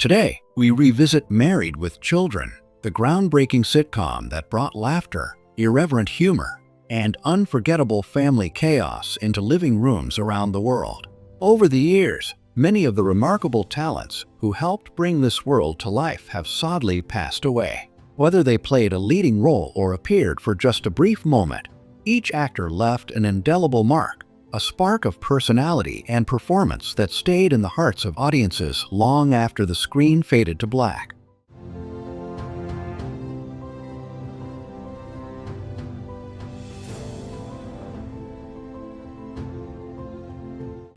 Today, we revisit Married with Children, the groundbreaking sitcom that brought laughter, irreverent humor, and unforgettable family chaos into living rooms around the world. Over the years, many of the remarkable talents who helped bring this world to life have sadly passed away. Whether they played a leading role or appeared for just a brief moment, each actor left an indelible mark, a spark of personality and performance that stayed in the hearts of audiences long after the screen faded to black.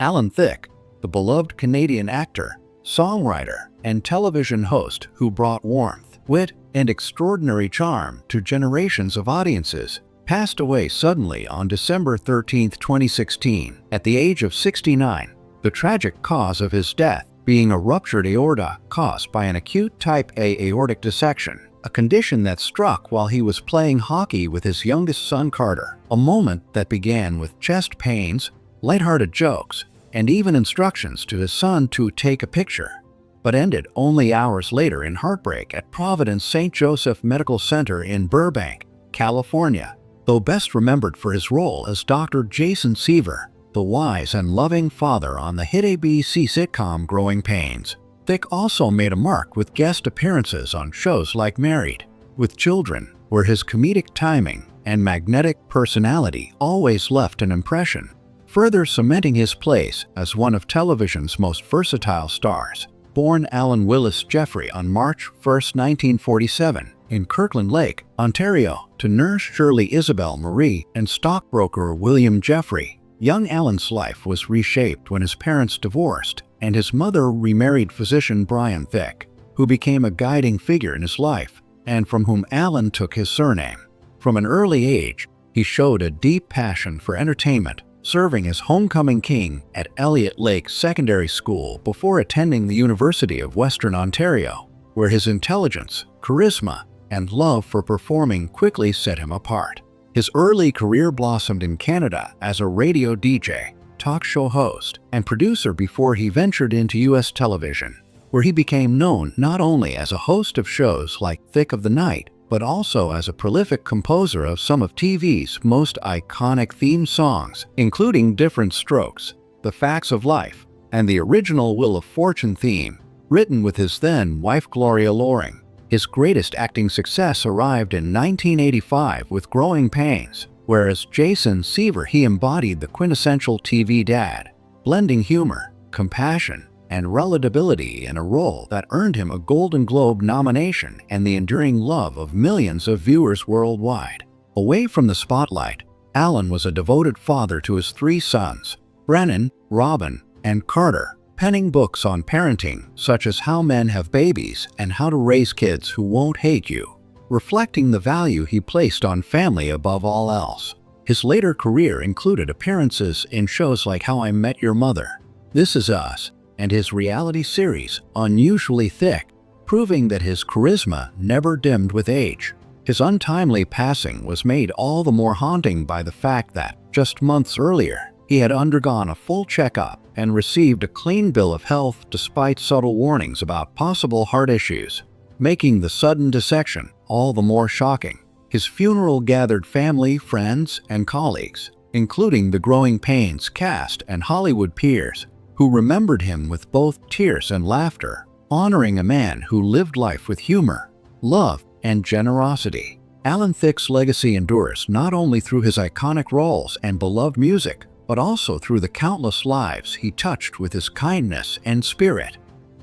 Alan Thicke, the beloved Canadian actor, songwriter, and television host who brought warmth, wit, and extraordinary charm to generations of audiences, passed away suddenly on December 13, 2016, at the age of 69, the tragic cause of his death being a ruptured aorta caused by an acute type A aortic dissection, a condition that struck while he was playing hockey with his youngest son Carter, a moment that began with chest pains, lighthearted jokes, and even instructions to his son to take a picture, but ended only hours later in heartbreak at Providence St. Joseph Medical Center in Burbank, California. Though best remembered for his role as Dr. Jason Seaver, the wise and loving father on the hit ABC sitcom Growing Pains, Thicke also made a mark with guest appearances on shows like Married with Children, where his comedic timing and magnetic personality always left an impression, further cementing his place as one of television's most versatile stars. Born Alan Willis Jeffrey on March 1, 1947, in Kirkland Lake, Ontario, to nurse Shirley Isabel Marie and stockbroker William Jeffrey, young Alan's life was reshaped when his parents divorced and his mother remarried physician Brian Thicke, who became a guiding figure in his life and from whom Alan took his surname. From an early age, he showed a deep passion for entertainment, serving as homecoming king at Elliott Lake Secondary School before attending the University of Western Ontario, where his intelligence, charisma, and love for performing quickly set him apart. His early career blossomed in Canada as a radio DJ, talk show host, and producer before he ventured into U.S. television, where he became known not only as a host of shows like Thicke of the Night, but also as a prolific composer of some of TV's most iconic theme songs, including Different Strokes, The Facts of Life, and the original Wheel of Fortune theme, written with his then-wife Gloria Loring. His greatest acting success arrived in 1985 with Growing Pains, where as Jason Seaver he embodied the quintessential TV dad, blending humor, compassion, and relatability in a role that earned him a Golden Globe nomination and the enduring love of millions of viewers worldwide. Away from the spotlight, Alan was a devoted father to his three sons, Brennan, Robin, and Carter, penning books on parenting such as How Men Have Babies and How to Raise Kids Who Won't Hate You, reflecting the value he placed on family above all else. His later career included appearances in shows like How I Met Your Mother, This Is Us, and his reality series, Unusually Thicke, proving that his charisma never dimmed with age. His untimely passing was made all the more haunting by the fact that, just months earlier, he had undergone a full checkup and received a clean bill of health despite subtle warnings about possible heart issues, making the sudden dissection all the more shocking. His funeral gathered family, friends, and colleagues, including the Growing Pains cast and Hollywood peers, who remembered him with both tears and laughter, honoring a man who lived life with humor, love, and generosity. Alan Thicke's legacy endures not only through his iconic roles and beloved music, but also through the countless lives he touched with his kindness and spirit.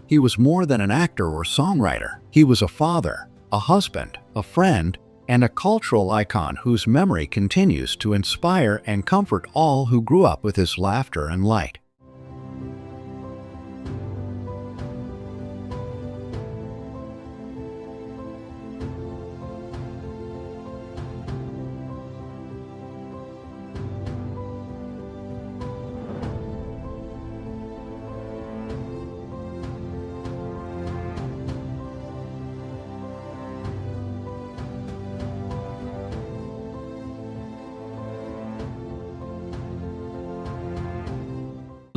He was more than an actor or songwriter. He was a father, a husband, a friend, and a cultural icon whose memory continues to inspire and comfort all who grew up with his laughter and light.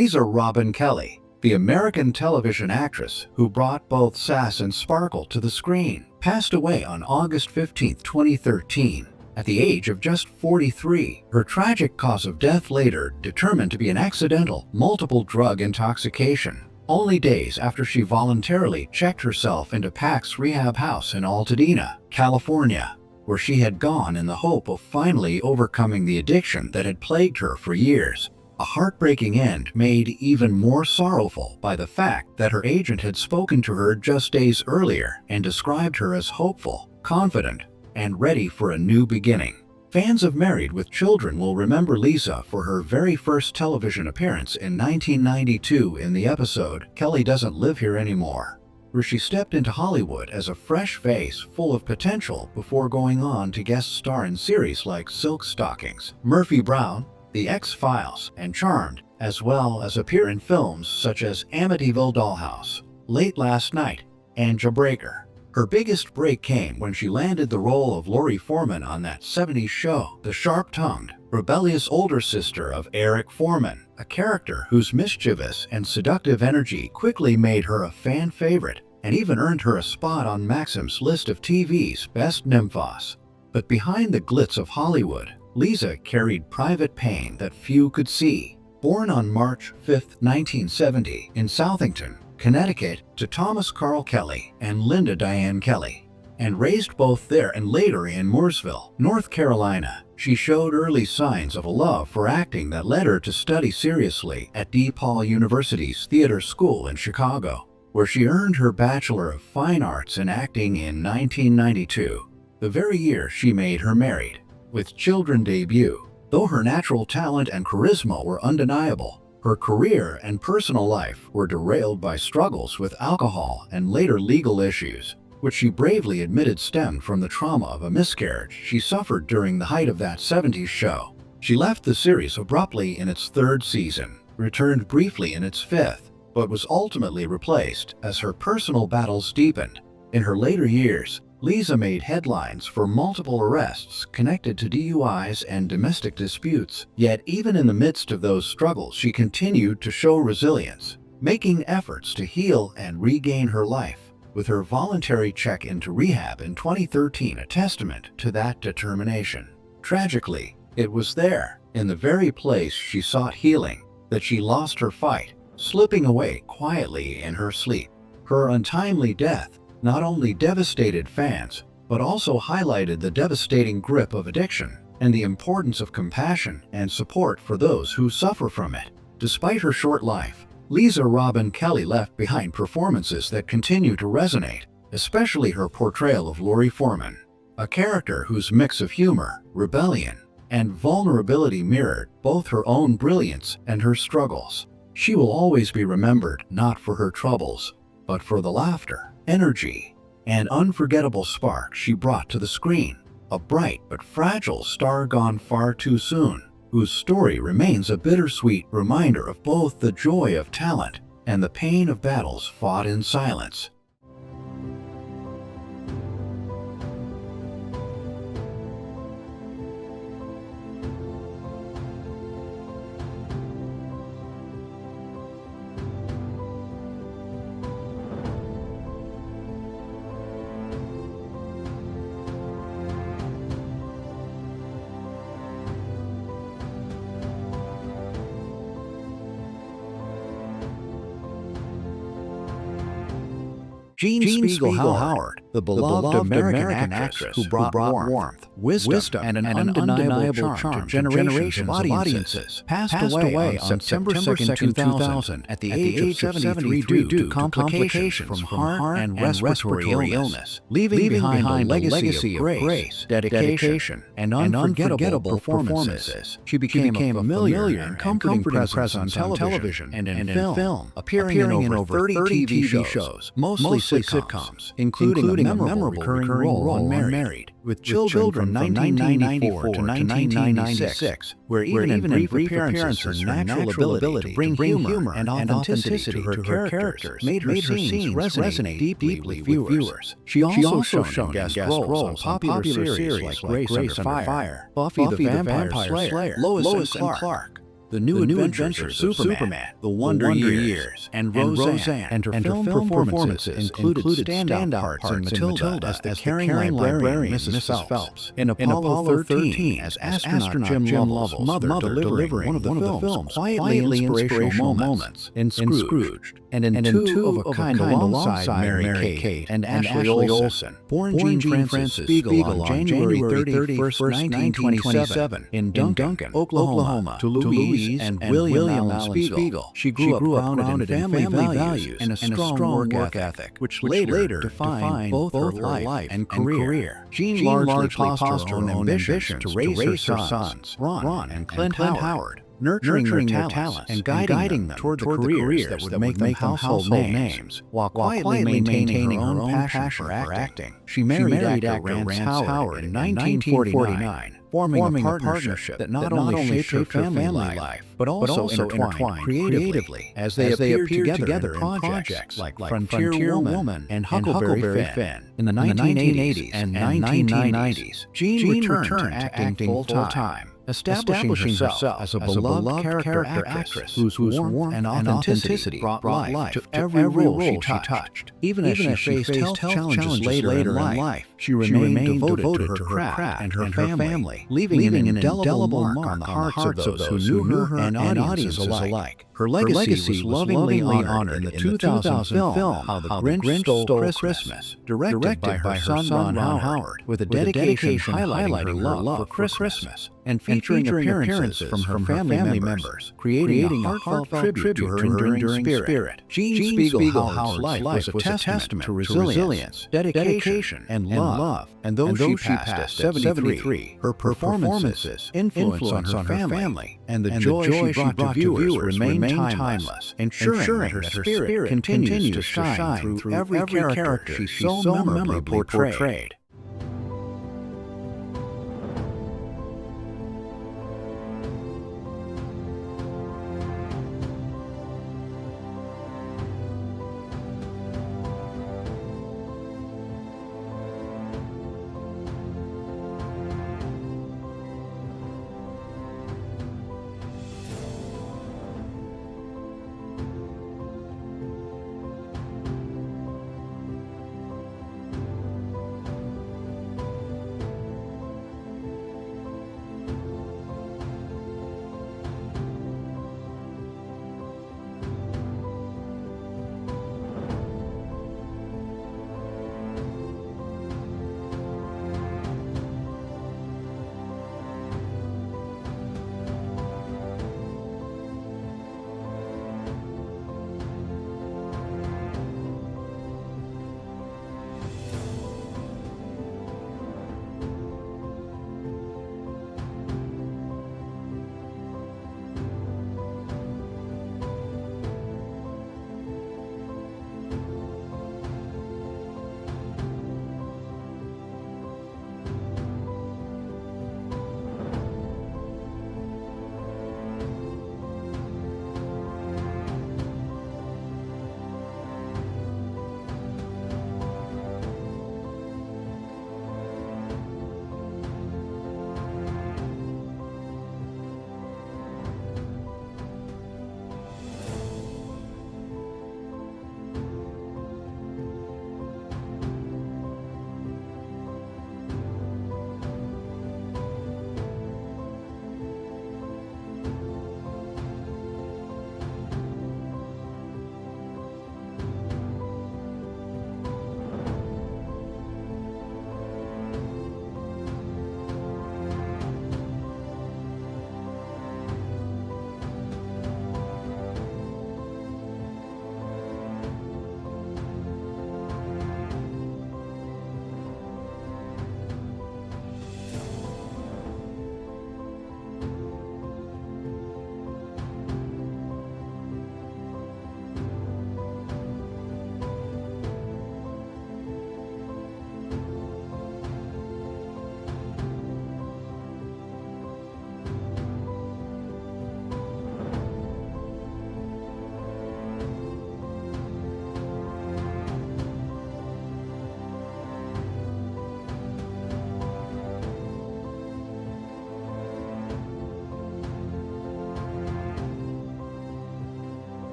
Lisa Robin Kelly, The American television actress who brought both sass and sparkle to the screen passed away on August 15, 2013. At the age of just 43, her tragic cause of death later determined to be an accidental, multiple drug intoxication, only days after she voluntarily checked herself into Pac's rehab house in Altadena, California, where she had gone in the hope of finally overcoming the addiction that had plagued her for years. A heartbreaking end made even more sorrowful by the fact that her agent had spoken to her just days earlier and described her as hopeful, confident, and ready for a new beginning. Fans of Married with Children will remember Lisa for her very first television appearance in 1992 in the episode Kelly Doesn't Live Here Anymore, where she stepped into Hollywood as a fresh face full of potential before going on to guest star in series like Silk Stockings, Murphy Brown, The X-Files, and Charmed, as well as appear in films such as Amityville Dollhouse, Late Last Night, and Jawbreaker. Her biggest break came when she landed the role of Lori Foreman on that 70s show, the sharp-tongued, rebellious older sister of Eric Foreman, a character whose mischievous and seductive energy quickly made her a fan favorite and even earned her a spot on Maxim's list of TV's best nymphas. But behind the glitz of Hollywood, Lisa carried private pain that few could see. Born on March 5, 1970, in Southington, Connecticut, to Thomas Carl Kelly and Linda Diane Kelly, and raised both there and later in Mooresville, North Carolina, she showed early signs of a love for acting that led her to study seriously at DePaul University's theater school in Chicago, where she earned her Bachelor of Fine Arts in Acting in 1992, the very year she made her Married with Children debut. Though her natural talent and charisma were undeniable, her career and personal life were derailed by struggles with alcohol and later legal issues, which she bravely admitted stemmed from the trauma of a miscarriage she suffered during the height of that 70s show. She left the series abruptly in its third season, returned briefly in its fifth, but was ultimately replaced as her personal battles deepened. In her later years, Lisa made headlines for multiple arrests connected to DUIs and domestic disputes. Yet even in the midst of those struggles, she continued to show resilience, making efforts to heal and regain her life, with her voluntary check into rehab in 2013 a testament to that determination. Tragically, it was there, in the very place she sought healing, that she lost her fight, slipping away quietly in her sleep. Her untimely death not only devastated fans, but also highlighted the devastating grip of addiction and the importance of compassion and support for those who suffer from it. Despite her short life, Lisa Robin Kelly left behind performances that continue to resonate, especially her portrayal of Lori Foreman, a character whose mix of humor, rebellion, and vulnerability mirrored both her own brilliance and her struggles. She will always be remembered not for her troubles, but for the laughter, energy, and unforgettable spark she brought to the screen, a bright but fragile star gone far too soon, whose story remains a bittersweet reminder of both the joy of talent and the pain of battles fought in silence. Jean Speegle Howard, the beloved American actress who brought warmth, wisdom, and an undeniable charm to generations of audiences, passed away on September 2, 2000 at the age of 73 due to complications from heart and respiratory illness, leaving behind a legacy of grace, dedication, and unforgettable performances. She became a familiar and comforting presence on television and in film, appearing in over 30 TV shows, mostly sitcoms, including a memorable recurring role on Married with Children from 1994 to 1996, where even in brief appearances, her natural ability to bring humor and authenticity to her characters made her scenes resonate deeply with viewers. She also shown guest roles on popular series like Grace Under Fire, Buffy the Vampire Slayer, Lois and Clark, The New Adventures of Superman, The Wonder Years, and Roseanne, and her film performances included standout parts in Matilda as the caring librarian Mrs. Phelps, in Apollo 13 as astronaut Jim Lovell's mother delivering one of the film's quietly inspirational moments in Scrooged, and in Two of a Kind alongside Mary-Kate and Ashley Olsen. Born Jean Frances Speegle on January 31st, 1927, in Duncan, Oklahoma, to Louise and William Allen Speegle. She grew up grounded in family values and a strong work ethic, which later defined both her life and career. Jean largely fostered her own ambitions to raise her sons, Ron and Clint Howard, nurturing their talents and guiding them toward the careers that would make them household names, while quietly maintaining her own passion for acting. She married actor Rance Howard in 1949, forming a partnership that not only shaped her family life, but also intertwined creatively as they appeared together in projects like Frontier Woman and Huckleberry Finn. In the 1980s and 1990s, Jean returned to acting full-time, establishing herself as a beloved character actress whose warmth and authenticity brought life to every role she touched. Even as she faced health challenges later in life, she remained devoted to her craft and her family, leaving an indelible mark on the hearts of those who knew her and audiences alike. Her legacy was lovingly honored in the 2000 film How the Grinch Stole Christmas, directed by her son Ron Howard, with a dedication highlighting her love for Christmas and featuring appearances from her family members, creating a heartfelt tribute to her enduring spirit. Jean Speegle Howard's life was a testament to resilience, dedication, and love. And though she passed at 73, her performances, influence on her family, and the joy she brought to viewers remain timeless, ensuring that her spirit continues to shine through every character she so memorably portrayed.